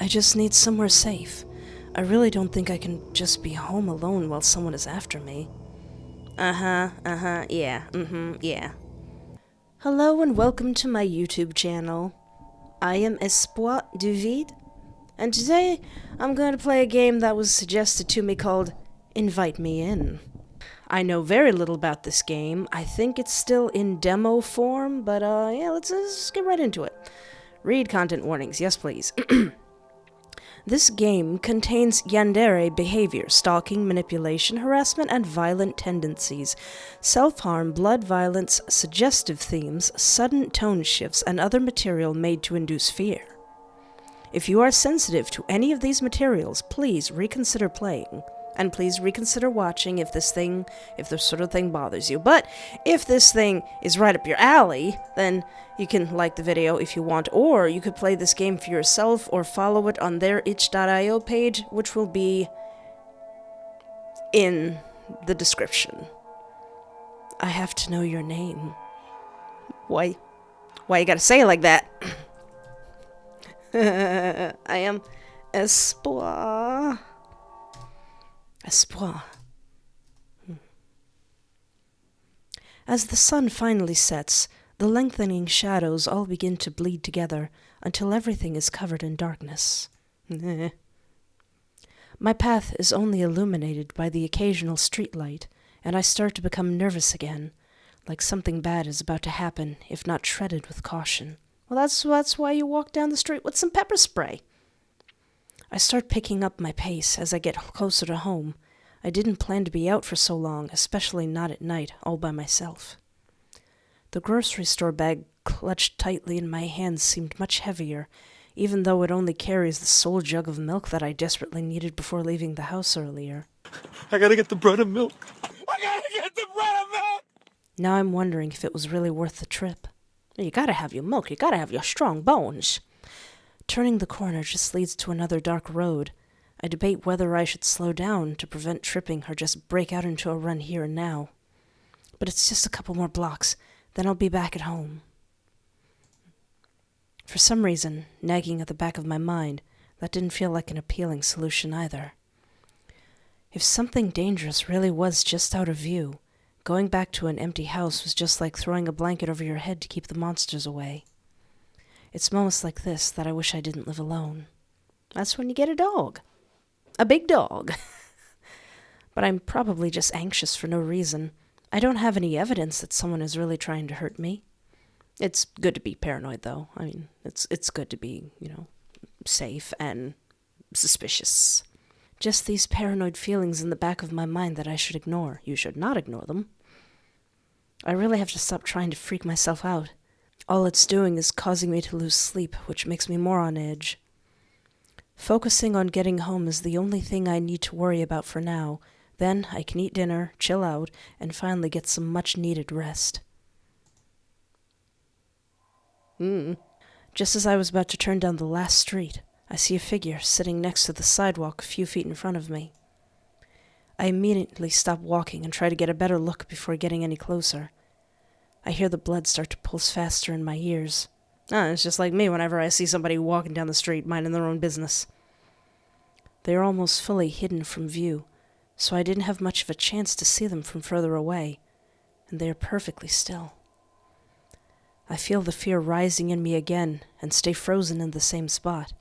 I just need somewhere safe. I really don't think I can just be home alone while someone is after me. Yeah. Hello and welcome to my YouTube channel. I am Espoir du Vide, and today I'm going to play a game that was suggested to me called Invite Me In. I know very little about this game. I think it's still in demo form, but let's get right into it. Read content warnings, yes please. This game contains yandere behavior, stalking, manipulation, harassment, and violent tendencies, self-harm, blood violence, suggestive themes, sudden tone shifts, and other material made to induce fear. If you are sensitive to any of these materials, please reconsider playing, and please reconsider watching if this sort of thing bothers you. But if this thing is right up your alley, then you can like the video if you want, or you could play this game for yourself or follow it on their itch.io page, which will be in the description. I have to know your name. Why you gotta say it like that? I am Espoir. As the sun finally sets, the lengthening shadows all begin to bleed together until everything is covered in darkness. My path is only illuminated by the occasional streetlight, and I start to become nervous again, like something bad is about to happen if not treaded with caution. Well, that's why you walk down the street with some pepper spray. I start picking up my pace as I get closer to home. I didn't plan to be out for so long, especially not at night, all by myself. The grocery store bag clutched tightly in my hands seemed much heavier, even though it only carries the sole jug of milk that I desperately needed before leaving the house earlier. I gotta get the bread and milk. Now I'm wondering if it was really worth the trip. You gotta have your milk, you gotta have your strong bones. Turning the corner just leads to another dark road. I debate whether I should slow down to prevent tripping or just break out into a run here and now. But it's just a couple more blocks, then I'll be back at home. For some reason, nagging at the back of my mind, that didn't feel like an appealing solution either. If something dangerous really was just out of view, going back to an empty house was just like throwing a blanket over your head to keep the monsters away. It's moments like this that I wish I didn't live alone. That's when you get a dog. A big dog. But I'm probably just anxious for no reason. I don't have any evidence that someone is really trying to hurt me. It's good to be paranoid, though. I mean, it's good to be, safe and suspicious. Just these paranoid feelings in the back of my mind that I should ignore. You should not ignore them. I really have to stop trying to freak myself out. All it's doing is causing me to lose sleep, which makes me more on edge. Focusing on getting home is the only thing I need to worry about for now. Then I can eat dinner, chill out, and finally get some much-needed rest. Just as I was about to turn down the last street, I see a figure sitting next to the sidewalk a few feet in front of me. I immediately stop walking and try to get a better look before getting any closer. I hear the blood start to pulse faster in my ears. It's just like me whenever I see somebody walking down the street, minding their own business. They are almost fully hidden from view, so I didn't have much of a chance to see them from further away, and they are perfectly still. I feel the fear rising in me again and stay frozen in the same spot,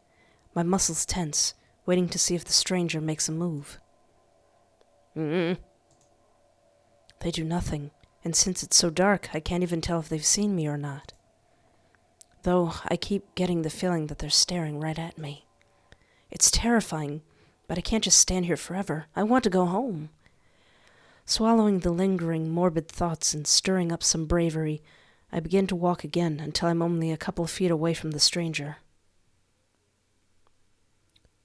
my muscles tense, waiting to see if the stranger makes a move. They do nothing, and since it's so dark, I can't even tell if they've seen me or not. Though I keep getting the feeling that they're staring right at me. It's terrifying, but I can't just stand here forever. I want to go home. Swallowing the lingering, morbid thoughts and stirring up some bravery, I begin to walk again until I'm only a couple of feet away from the stranger.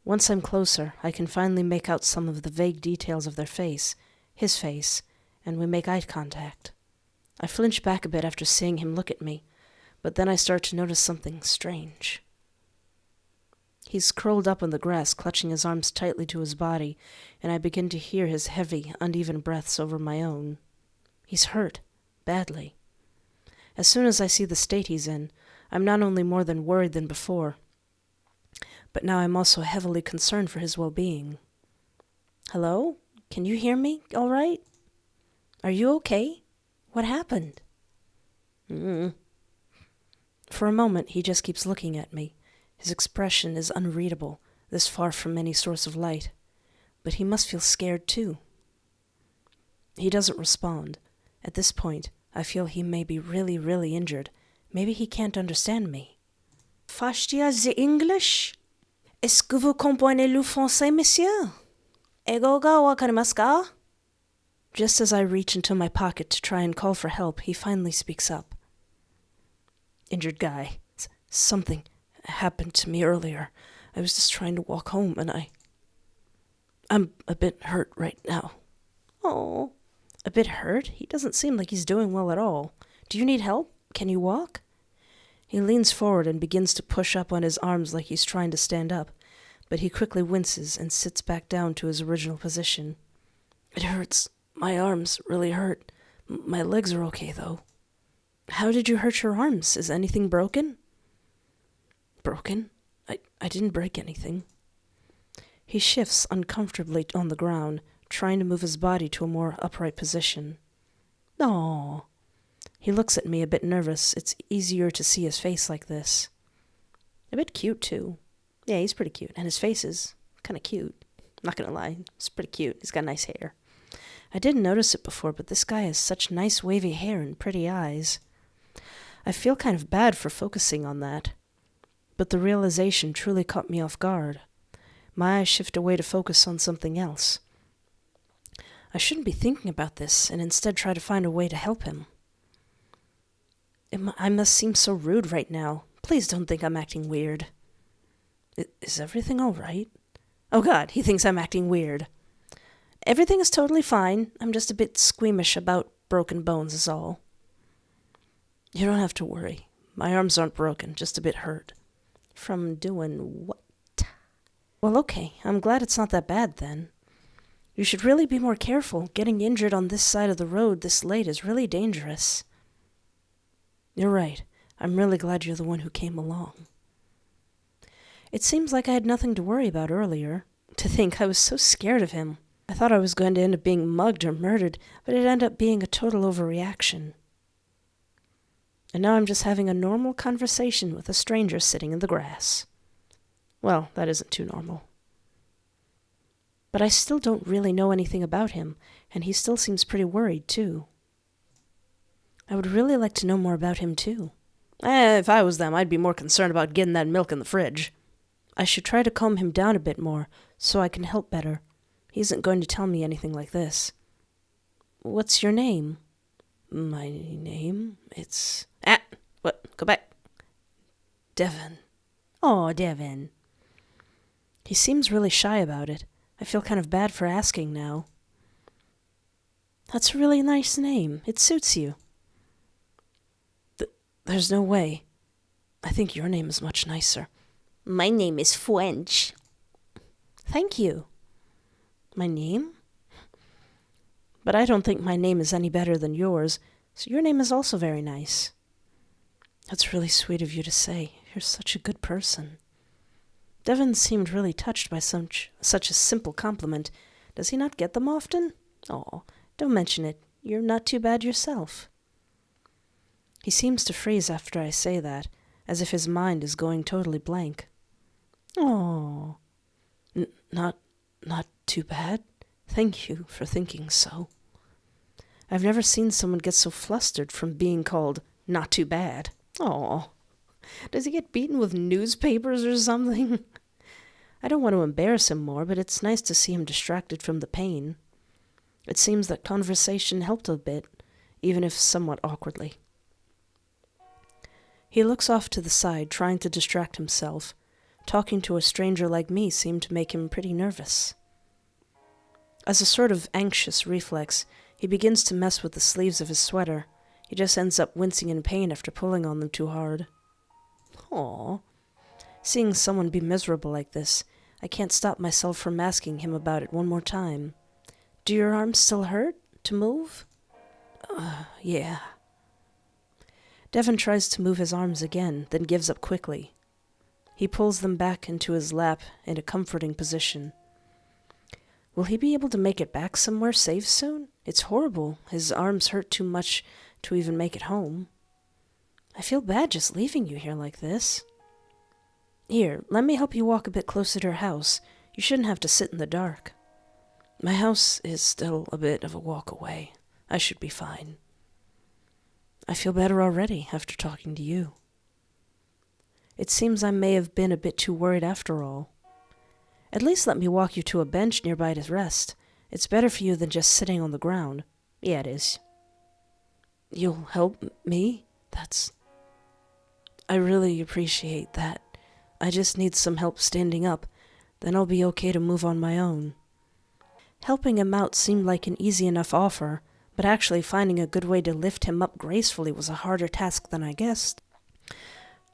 Once I'm closer, I can finally make out some of the vague details of their face, his face, and we make eye contact. I flinch back a bit after seeing him look at me, but then I start to notice something strange. He's curled up on the grass, clutching his arms tightly to his body, and I begin to hear his heavy, uneven breaths over my own. He's hurt, badly. As soon as I see the state he's in, I'm not only more than worried than before, but now I'm also heavily concerned for his well-being. Hello? Can you hear me all right? Are you okay? What happened? For a moment, he just keeps looking at me. His expression is unreadable, this far from any source of light. But he must feel scared, too. He doesn't respond. At this point, I feel he may be really, really injured. Maybe he can't understand me. Fastia the English? Est-ce que vous comprenez le français, monsieur? Ego ga wakarimasu ka? Just as I reach into my pocket to try and call for help, he finally speaks up. Injured guy. Something happened to me earlier. I was just trying to walk home and I'm a bit hurt right now. Oh, a bit hurt? He doesn't seem like he's doing well at all. Do you need help? Can you walk? He leans forward and begins to push up on his arms like he's trying to stand up, but he quickly winces and sits back down to his original position. It hurts. My arms really hurt. My legs are okay, though. How did you hurt your arms? Is anything broken? Broken? I didn't break anything. He shifts uncomfortably on the ground, trying to move his body to a more upright position. Aww. He looks at me a bit nervous. It's easier to see his face like this. A bit cute, too. Yeah, he's pretty cute. And his face is kind of cute. Not gonna lie, it's pretty cute. He's got nice hair. I didn't notice it before, but this guy has such nice wavy hair and pretty eyes. I feel kind of bad for focusing on that. But the realization truly caught me off guard. My eyes shift away to focus on something else. I shouldn't be thinking about this and instead try to find a way to help him. I must seem so rude right now. Please don't think I'm acting weird. Is everything all right? Oh God, he thinks I'm acting weird. Everything is totally fine. I'm just a bit squeamish about broken bones is all. You don't have to worry. My arms aren't broken, just a bit hurt. From doing what? Well, okay. I'm glad it's not that bad then. You should really be more careful. Getting injured on this side of the road this late is really dangerous. You're right. I'm really glad you're the one who came along. It seems like I had nothing to worry about earlier. To think I was so scared of him. I thought I was going to end up being mugged or murdered, but it ended up being a total overreaction. And now I'm just having a normal conversation with a stranger sitting in the grass. Well, that isn't too normal. But I still don't really know anything about him, and he still seems pretty worried, too. I would really like to know more about him, too. If I was them, I'd be more concerned about getting that milk in the fridge. I should try to calm him down a bit more, so I can help better. He isn't going to tell me anything like this. What's your name? My name? It's... What? Go back. Devon. Oh, Devon. He seems really shy about it. I feel kind of bad for asking now. That's a really nice name. It suits you. There's no way. I think your name is much nicer. My name is French. Thank you. My name? But I don't think my name is any better than yours, so your name is also very nice. That's really sweet of you to say. You're such a good person. Devon seemed really touched by such a simple compliment. Does he not get them often? Oh, don't mention it. You're not too bad yourself. He seems to freeze after I say that, as if his mind is going totally blank. Oh, not too bad? Thank you for thinking so. I've never seen someone get so flustered from being called not too bad. Oh, does he get beaten with newspapers or something? I don't want to embarrass him more, but it's nice to see him distracted from the pain. It seems that conversation helped a bit, even if somewhat awkwardly. He looks off to the side, trying to distract himself. Talking to a stranger like me seemed to make him pretty nervous. As a sort of anxious reflex, he begins to mess with the sleeves of his sweater. He just ends up wincing in pain after pulling on them too hard. Aww. Seeing someone be miserable like this, I can't stop myself from asking him about it one more time. Do your arms still hurt to move? Yeah. Devon tries to move his arms again, then gives up quickly. He pulls them back into his lap in a comforting position. Will he be able to make it back somewhere safe soon? It's horrible. His arms hurt too much to even make it home. I feel bad just leaving you here like this. Here, let me help you walk a bit closer to your house. You shouldn't have to sit in the dark. My house is still a bit of a walk away. I should be fine. I feel better already after talking to you. It seems I may have been a bit too worried after all. At least let me walk you to a bench nearby to rest. It's better for you than just sitting on the ground. Yeah, it is. You'll help me? I really appreciate that. I just need some help standing up. Then I'll be okay to move on my own. Helping him out seemed like an easy enough offer, but actually finding a good way to lift him up gracefully was a harder task than I guessed.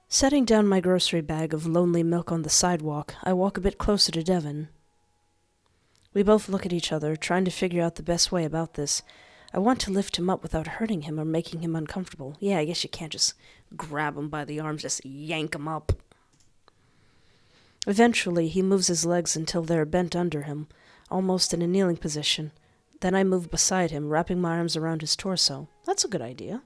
Setting down my grocery bag of lonely milk on the sidewalk, I walk a bit closer to Devon. We both look at each other, trying to figure out the best way about this. I want to lift him up without hurting him or making him uncomfortable. Yeah, I guess you can't just grab him by the arms, just yank him up. Eventually, he moves his legs until they're bent under him, almost in a kneeling position. Then I move beside him, wrapping my arms around his torso. That's a good idea.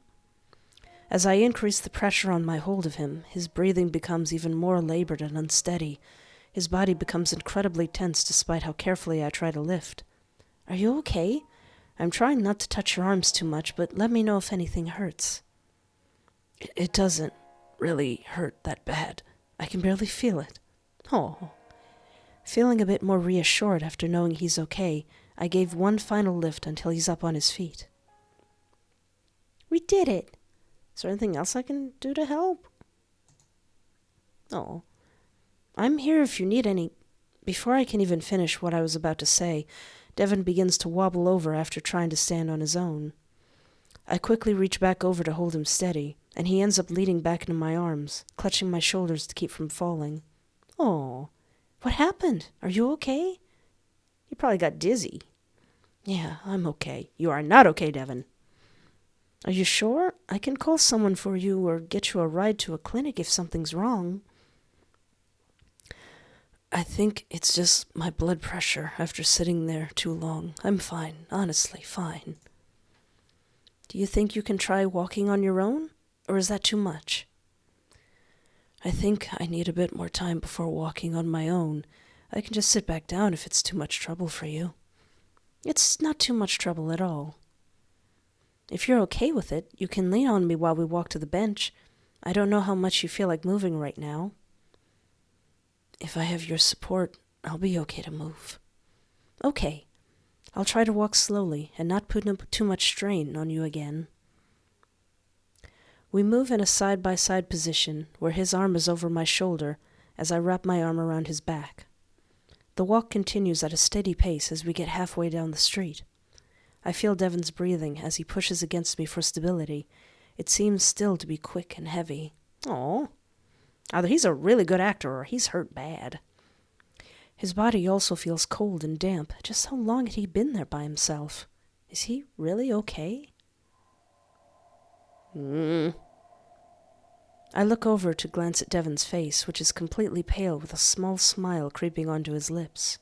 As I increase the pressure on my hold of him, his breathing becomes even more labored and unsteady. His body becomes incredibly tense despite how carefully I try to lift. Are you okay? I'm trying not to touch your arms too much, but let me know if anything hurts. It doesn't really hurt that bad. I can barely feel it. Oh. Feeling a bit more reassured after knowing he's okay, I gave one final lift until he's up on his feet. We did it! Is there anything else I can do to help? Oh. I'm here if you need any. Before I can even finish what I was about to say, Devon begins to wobble over after trying to stand on his own. I quickly reach back over to hold him steady, and he ends up leaning back into my arms, clutching my shoulders to keep from falling. Oh, what happened? Are you okay? You probably got dizzy. Yeah, I'm okay. You are not okay, Devon. Are you sure? I can call someone for you or get you a ride to a clinic if something's wrong. I think it's just my blood pressure after sitting there too long. I'm fine, honestly, fine. Do you think you can try walking on your own, or is that too much? I think I need a bit more time before walking on my own. I can just sit back down if it's too much trouble for you. It's not too much trouble at all. If you're okay with it, you can lean on me while we walk to the bench. I don't know how much you feel like moving right now. If I have your support, I'll be okay to move. Okay. I'll try to walk slowly and not put too much strain on you again. We move in a side-by-side position where his arm is over my shoulder as I wrap my arm around his back. The walk continues at a steady pace as we get halfway down the street. I feel Devon's breathing as he pushes against me for stability. It seems still to be quick and heavy. Aw. Either he's a really good actor or he's hurt bad. His body also feels cold and damp. Just how long had he been there by himself? Is he really okay? I look over to glance at Devon's face, which is completely pale with a small smile creeping onto his lips.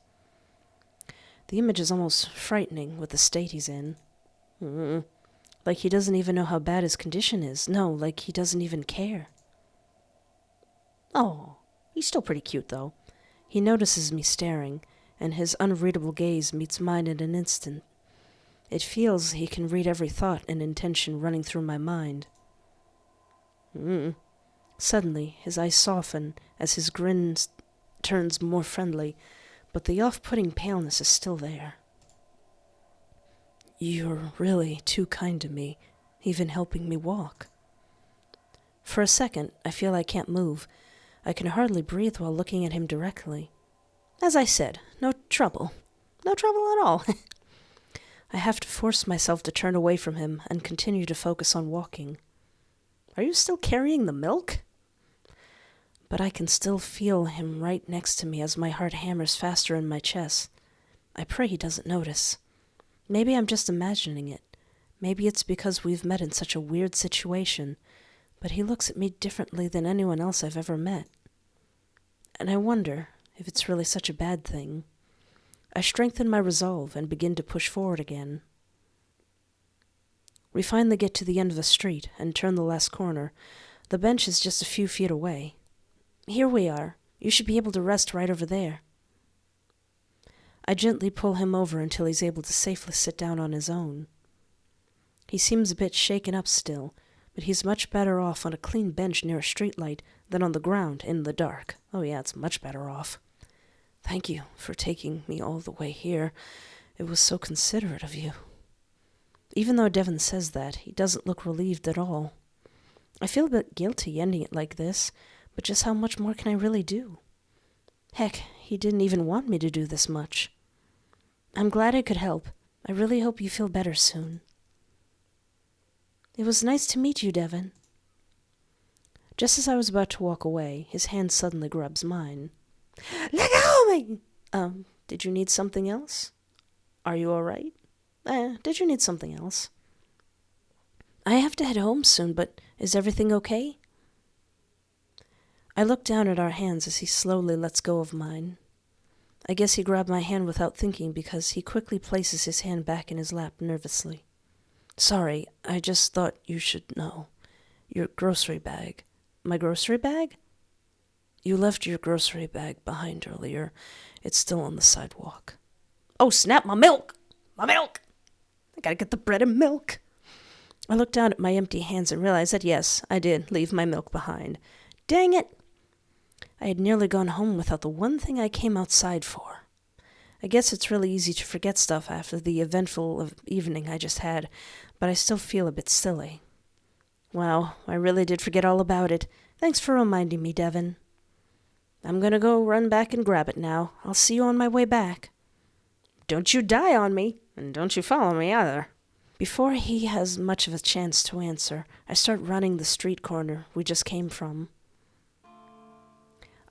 The image is almost frightening with the state he's in. Like he doesn't even know how bad his condition is. No, like he doesn't even care. Oh, he's still pretty cute, though. He notices me staring, and his unreadable gaze meets mine in an instant. It feels he can read every thought and intention running through my mind. Suddenly, his eyes soften as his grin turns more friendly, but the off-putting paleness is still there. You're really too kind to me, even helping me walk. For a second, I feel I can't move. I can hardly breathe while looking at him directly. As I said, no trouble. No trouble at all. I have to force myself to turn away from him and continue to focus on walking. Are you still carrying the milk? But I can still feel him right next to me as my heart hammers faster in my chest. I pray he doesn't notice. Maybe I'm just imagining it. Maybe it's because we've met in such a weird situation, but he looks at me differently than anyone else I've ever met. and I wonder if it's really such a bad thing. I strengthen my resolve and begin to push forward again. We finally get to the end of the street and turn the last corner. The bench is just a few feet away. Here we are. You should be able to rest right over there. I gently pull him over until he's able to safely sit down on his own. He seems a bit shaken up still, but he's much better off on a clean bench near a streetlight than on the ground in the dark. Oh yeah, it's much better off. Thank you for taking me all the way here. It was so considerate of you. Even though Devon says that, he doesn't look relieved at all. I feel a bit guilty ending it like this, but just how much more can I really do? Heck, he didn't even want me to do this much. I'm glad I could help. I really hope you feel better soon. It was nice to meet you, Devon. Just as I was about to walk away, his hand suddenly grabs mine. Let go of me! Did you need something else? Are you all right? Did you need something else? I have to head home soon, but is everything okay? I look down at our hands as he slowly lets go of mine. I guess he grabbed my hand without thinking because he quickly places his hand back in his lap nervously. Sorry, I just thought you should know. Your grocery bag. My grocery bag? You left your grocery bag behind earlier. It's still on the sidewalk. Oh, snap, my milk! My milk! I gotta get the bread and milk. I looked down at my empty hands and realized that yes, I did leave my milk behind. Dang it! I had nearly gone home without the one thing I came outside for. I guess it's really easy to forget stuff after the eventful evening I just had, but I still feel a bit silly. Wow, I really did forget all about it. Thanks for reminding me, Devon. I'm gonna go run back and grab it now. I'll see you on my way back. Don't you die on me, and don't you follow me either. Before he has much of a chance to answer, I start running the street corner we just came from.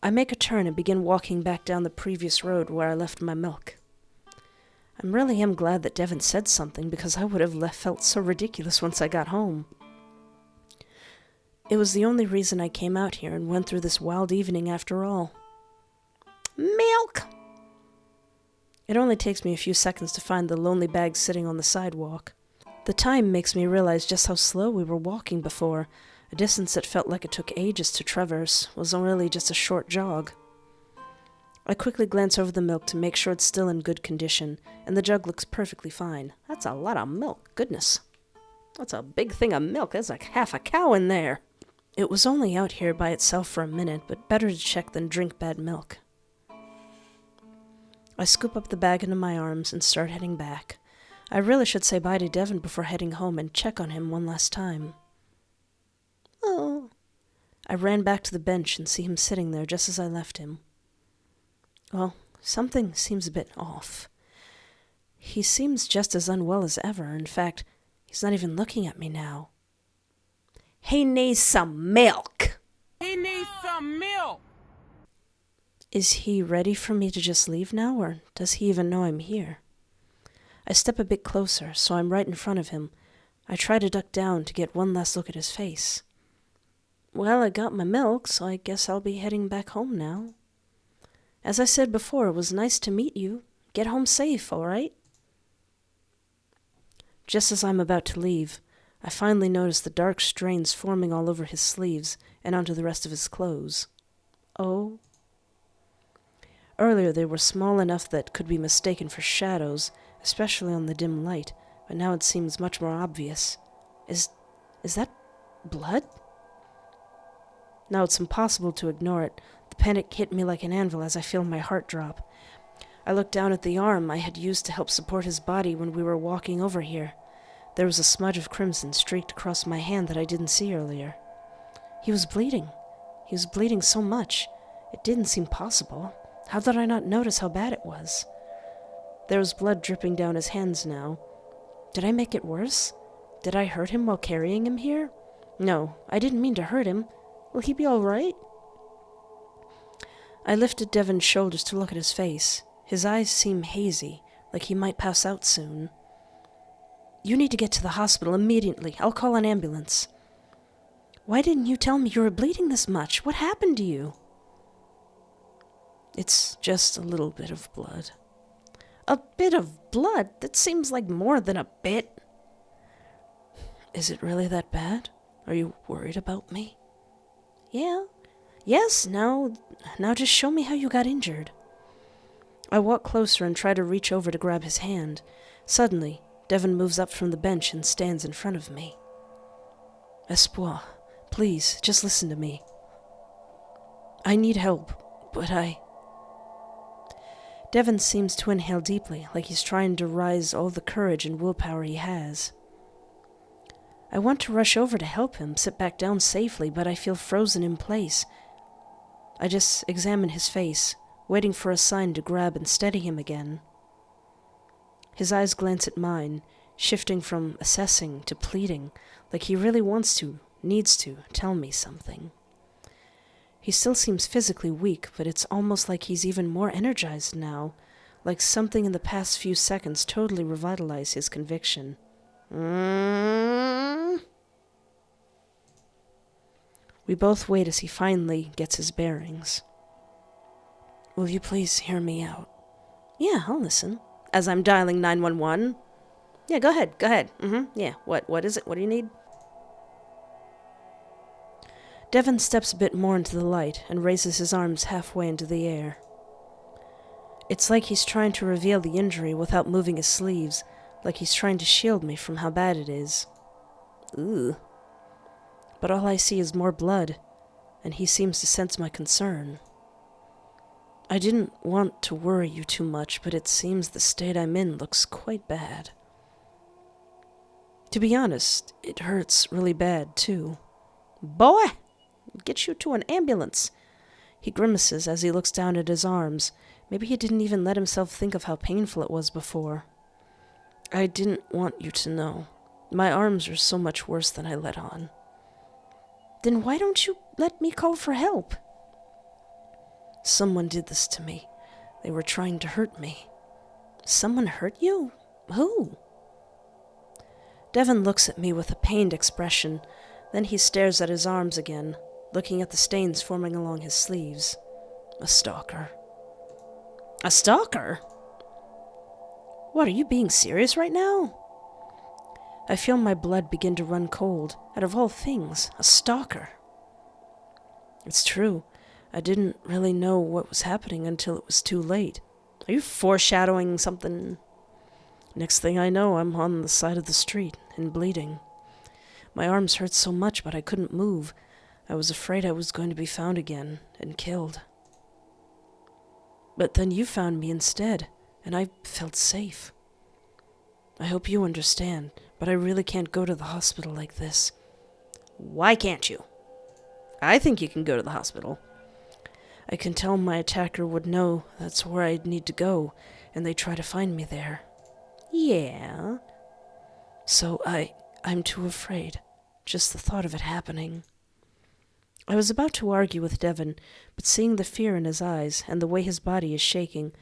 I make a turn and begin walking back down the previous road where I left my milk. I really am glad that Devon said something because I would have felt so ridiculous once I got home. It was the only reason I came out here and went through this wild evening after all. Milk! It only takes me a few seconds to find the lonely bag sitting on the sidewalk. The time makes me realize just how slow we were walking before. A distance that felt like it took ages to traverse was really just a short jog. I quickly glance over the milk to make sure it's still in good condition, and the jug looks perfectly fine. That's a lot of milk, goodness. That's a big thing of milk. There's like half a cow in there. It was only out here by itself for a minute, but better to check than drink bad milk. I scoop up the bag into my arms and start heading back. I really should say bye to Devon before heading home and check on him one last time. Oh. I ran back to the bench and see him sitting there just as I left him. Well, something seems a bit off. He seems just as unwell as ever. In fact, he's not even looking at me now. He needs some milk. He needs some milk. Is he ready for me to just leave now, or does he even know I'm here? I step a bit closer, so I'm right in front of him. I try to duck down to get one last look at his face. Well, I got my milk, so I guess I'll be heading back home now. As I said before, it was nice to meet you. Get home safe, all right? Just as I'm about to leave, I finally notice the dark stains forming all over his sleeves and onto the rest of his clothes. Oh. Earlier they were small enough that could be mistaken for shadows, especially on the dim light, but now it seems much more obvious. Is that blood? Now it's impossible to ignore it. The panic hit me like an anvil as I feel my heart drop. I looked down at the arm I had used to help support his body when we were walking over here. There was a smudge of crimson streaked across my hand that I didn't see earlier. He was bleeding. He was bleeding so much. It didn't seem possible. How did I not notice how bad it was? There was blood dripping down his hands now. Did I make it worse? Did I hurt him while carrying him here? No, I didn't mean to hurt him. Will he be all right? I lifted Devon's shoulders to look at his face. His eyes seem hazy, like he might pass out soon. You need to get to the hospital immediately. I'll call an ambulance. Why didn't you tell me you were bleeding this much? What happened to you? It's just a little bit of blood. A bit of blood? That seems like more than a bit. Is it really that bad? Are you worried about me? Yeah. Yes, now just show me how you got injured. I walk closer and try to reach over to grab his hand. Suddenly, Devon moves up from the bench and stands in front of me. Espoir, please, just listen to me. I need help, but Devon seems to inhale deeply, like he's trying to rise all the courage and willpower he has. I want to rush over to help him sit back down safely, but I feel frozen in place. I just examine his face, waiting for a sign to grab and steady him again. His eyes glance at mine, shifting from assessing to pleading, like he really needs to, tell me something. He still seems physically weak, but it's almost like he's even more energized now, like something in the past few seconds totally revitalized his conviction. We both wait as he finally gets his bearings. Will you please hear me out? Yeah, I'll listen. As I'm dialing 911? Yeah, go ahead. Yeah, what is it? What do you need? Devon steps a bit more into the light and raises his arms halfway into the air. It's like he's trying to reveal the injury without moving his sleeves, like he's trying to shield me from how bad it is. Ooh. But all I see is more blood, and he seems to sense my concern. I didn't want to worry you too much, but it seems the state I'm in looks quite bad. To be honest, it hurts really bad, too. Boy! Get you to an ambulance. He grimaces as he looks down at his arms. Maybe he didn't even let himself think of how painful it was before. I didn't want you to know. My arms are so much worse than I let on. Then why don't you let me call for help? Someone did this to me. They were trying to hurt me. Someone hurt you? Who? Devon looks at me with a pained expression. Then he stares at his arms again, looking at the stains forming along his sleeves. A stalker. A stalker? What, are you being serious right now? I feel my blood begin to run cold. Out of all things, a stalker. It's true. I didn't really know what was happening until it was too late. Are you foreshadowing something? Next thing I know, I'm on the side of the street and bleeding. My arms hurt so much, but I couldn't move. I was afraid I was going to be found again and killed. But then you found me instead, and I felt safe. I hope you understand, but I really can't go to the hospital like this. Why can't you? I think you can go to the hospital. I can tell my attacker would know that's where I'd need to go, and they'd try to find me there. Yeah. So I'm too afraid. Just the thought of it happening. I was about to argue with Devon, but seeing the fear in his eyes and the way his body is shaking,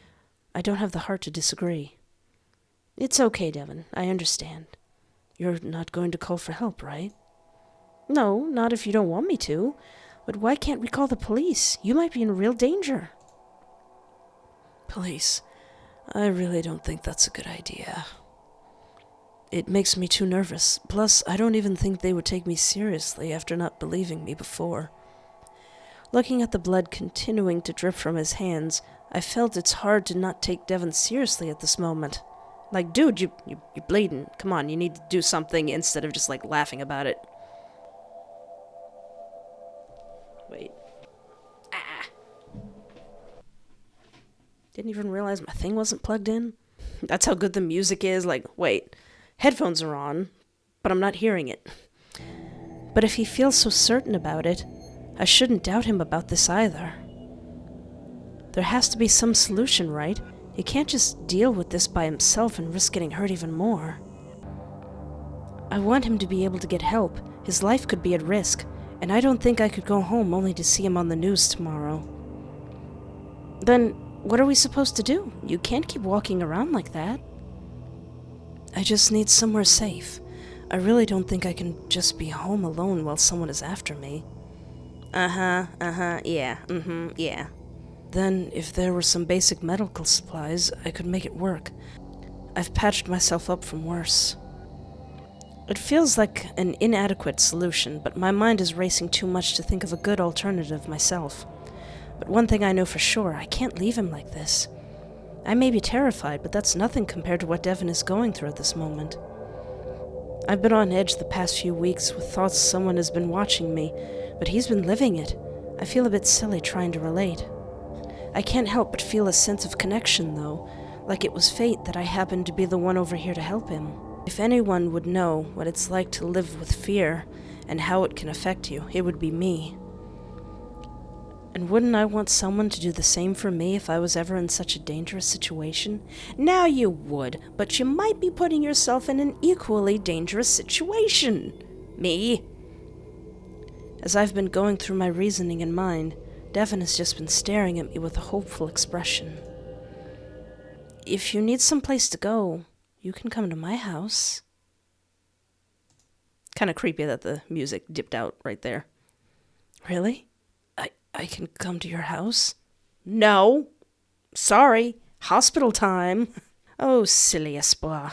I don't have the heart to disagree. It's okay, Devon. I understand. You're not going to call for help, right? No, not if you don't want me to. But why can't we call the police? You might be in real danger. Police? I really don't think that's a good idea. It makes me too nervous. Plus, I don't even think they would take me seriously after not believing me before. Looking at the blood continuing to drip from his hands, I felt it's hard to not take Devon seriously at this moment. Like, dude, you're bleeding. Come on, you need to do something instead of just, laughing about it. Wait. Didn't even realize my thing wasn't plugged in. That's how good the music is. Wait. Headphones are on, but I'm not hearing it. But if he feels so certain about it, I shouldn't doubt him about this either. There has to be some solution, right? He can't just deal with this by himself and risk getting hurt even more. I want him to be able to get help. His life could be at risk, and I don't think I could go home only to see him on the news tomorrow. Then, what are we supposed to do? You can't keep walking around like that. I just need somewhere safe. I really don't think I can just be home alone while someone is after me. Yeah. The then if there were some basic medical supplies, I could make it work. I've patched myself up from worse. It feels like an inadequate solution, but my mind is racing too much to think of a good alternative myself. But one thing I know for sure, I can't leave him like this. I may be terrified, but that's nothing compared to what Devon is going through at this moment. I've been on edge the past few weeks with thoughts someone has been watching me, but he's been living it. I feel a bit silly trying to relate. I can't help but feel a sense of connection, though, like it was fate that I happened to be the one over here to help him. If anyone would know what it's like to live with fear and how it can affect you, it would be me. And wouldn't I want someone to do the same for me if I was ever in such a dangerous situation? Now you would, but you might be putting yourself in an equally dangerous situation. Me. As I've been going through my reasoning in mind, Devon has just been staring at me with a hopeful expression. If you need some place to go, you can come to my house. Kind of creepy that the music dipped out right there. Really? I can come to your house? No. Sorry. Hospital time. Oh, silly espoir.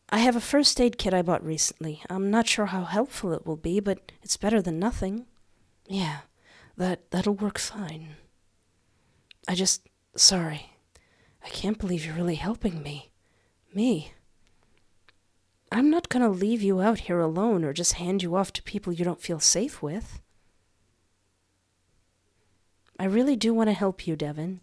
I have a first aid kit I bought recently. I'm not sure how helpful it will be, but it's better than nothing. Yeah, that'll work fine. Sorry. I can't believe you're really helping me. Me. I'm not gonna leave you out here alone or just hand you off to people you don't feel safe with. I really do want to help you, Devon.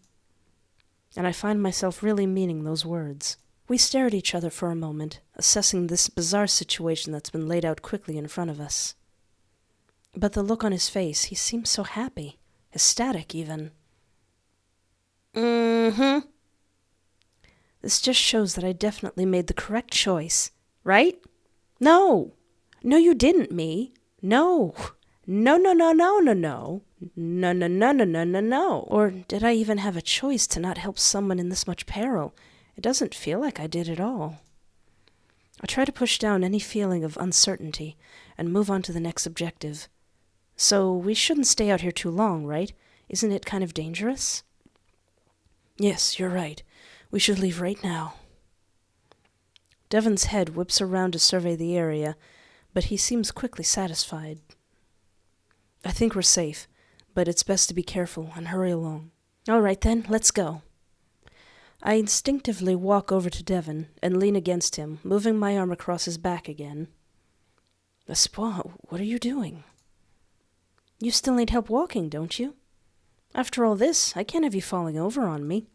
And I find myself really meaning those words. We stare at each other for a moment, assessing this bizarre situation that's been laid out quickly in front of us. But the look on his face, he seems so happy, ecstatic even. Mm-hmm. This just shows that I definitely made the correct choice, right? No. No, you didn't, me. No. No, no, no, no, no, no. No, no, no, no, no, no, no. Or did I even have a choice to not help someone in this much peril? It doesn't feel like I did at all. I try to push down any feeling of uncertainty and move on to the next objective. So we shouldn't stay out here too long, right? Isn't it kind of dangerous? Yes, you're right. We should leave right now. Devon's head whips around to survey the area, but he seems quickly satisfied. I think we're safe, but it's best to be careful and hurry along. All right then, let's go. I instinctively walk over to Devon and lean against him, moving my arm across his back again. Espoir, what are you doing? You still need help walking, don't you? After all this, I can't have you falling over on me.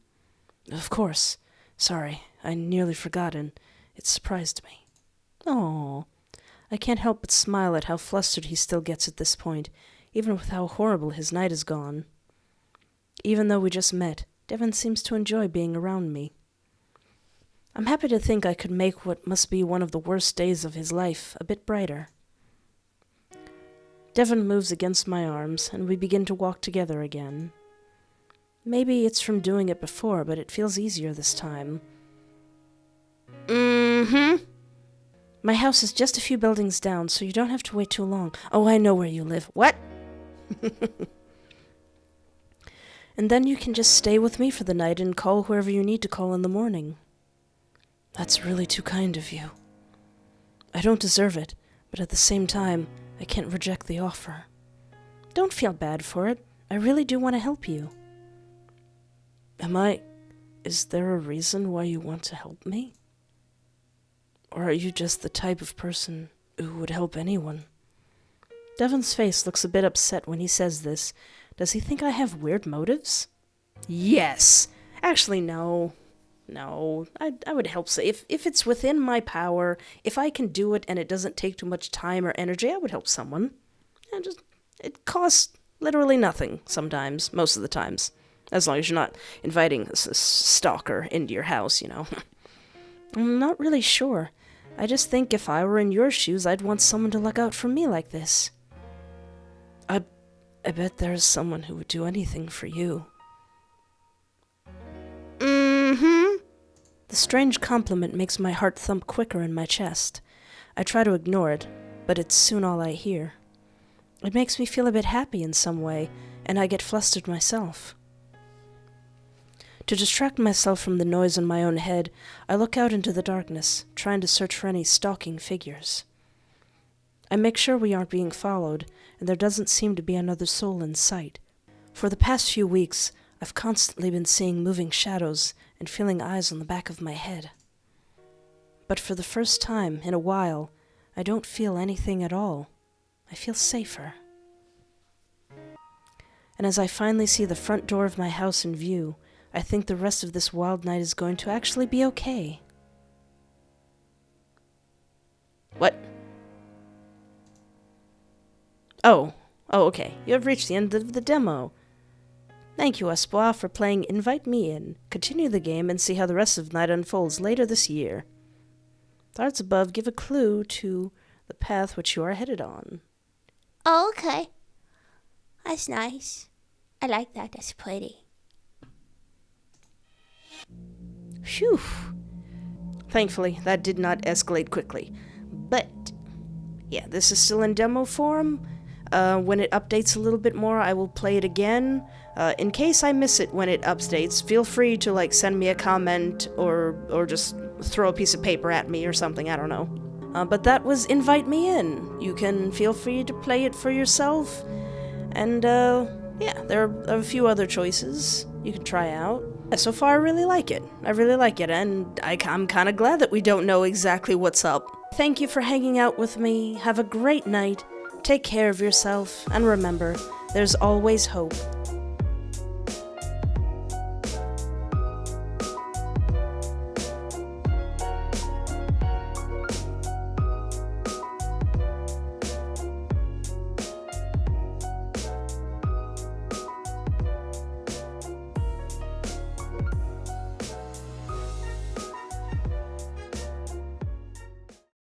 Of course. Sorry, I nearly forgot, and it surprised me. Oh, I can't help but smile at how flustered he still gets at this point, even with how horrible his night has gone. Even though we just met, Devon seems to enjoy being around me. I'm happy to think I could make what must be one of the worst days of his life a bit brighter. Devon moves against my arms, and we begin to walk together again. Maybe it's from doing it before, but it feels easier this time. Mm-hmm. My house is just a few buildings down, so you don't have to wait too long. Oh, I know where you live. What? And then you can just stay with me for the night and call whoever you need to call in the morning. That's really too kind of you. I don't deserve it, but at the same time, I can't reject the offer. Don't feel bad for it. I really do want to help you. Is there a reason why you want to help me? Or are you just the type of person who would help anyone? Devon's face looks a bit upset when he says this. Does he think I have weird motives? Yes. Actually, no. No, I would help. If it's within my power, if I can do it and it doesn't take too much time or energy, I would help someone. It costs literally nothing sometimes, most of the times. As long as you're not inviting a stalker into your house, you know. I'm not really sure. I just think if I were in your shoes, I'd want someone to look out for me like this. I bet there's someone who would do anything for you. Mm-hmm. The strange compliment makes my heart thump quicker in my chest. I try to ignore it, but it's soon all I hear. It makes me feel a bit happy in some way, and I get flustered myself. To distract myself from the noise in my own head, I look out into the darkness, trying to search for any stalking figures. I make sure we aren't being followed, and there doesn't seem to be another soul in sight. For the past few weeks, I've constantly been seeing moving shadows and feeling eyes on the back of my head. But for the first time in a while, I don't feel anything at all. I feel safer. And as I finally see the front door of my house in view, I think the rest of this wild night is going to actually be okay. What? Oh, okay. You have reached the end of the demo. Thank you, Espoir, for playing Invite Me In. Continue the game and see how the rest of the night unfolds later this year. The arts above give a clue to the path which you are headed on. Oh, okay. That's nice. I like that. That's pretty. Phew. Thankfully, that did not escalate quickly. But, yeah, this is still in demo form. When it updates a little bit more, I will play it again. In case I miss it when it updates, feel free to, send me a comment or just throw a piece of paper at me or something, I don't know. But that was Invite Me In. You can feel free to play it for yourself. And, yeah, there are a few other choices you can try out. So far, I really like it. And I'm kind of glad that we don't know exactly what's up. Thank you for hanging out with me. Have a great night. Take care of yourself. And remember, there's always hope.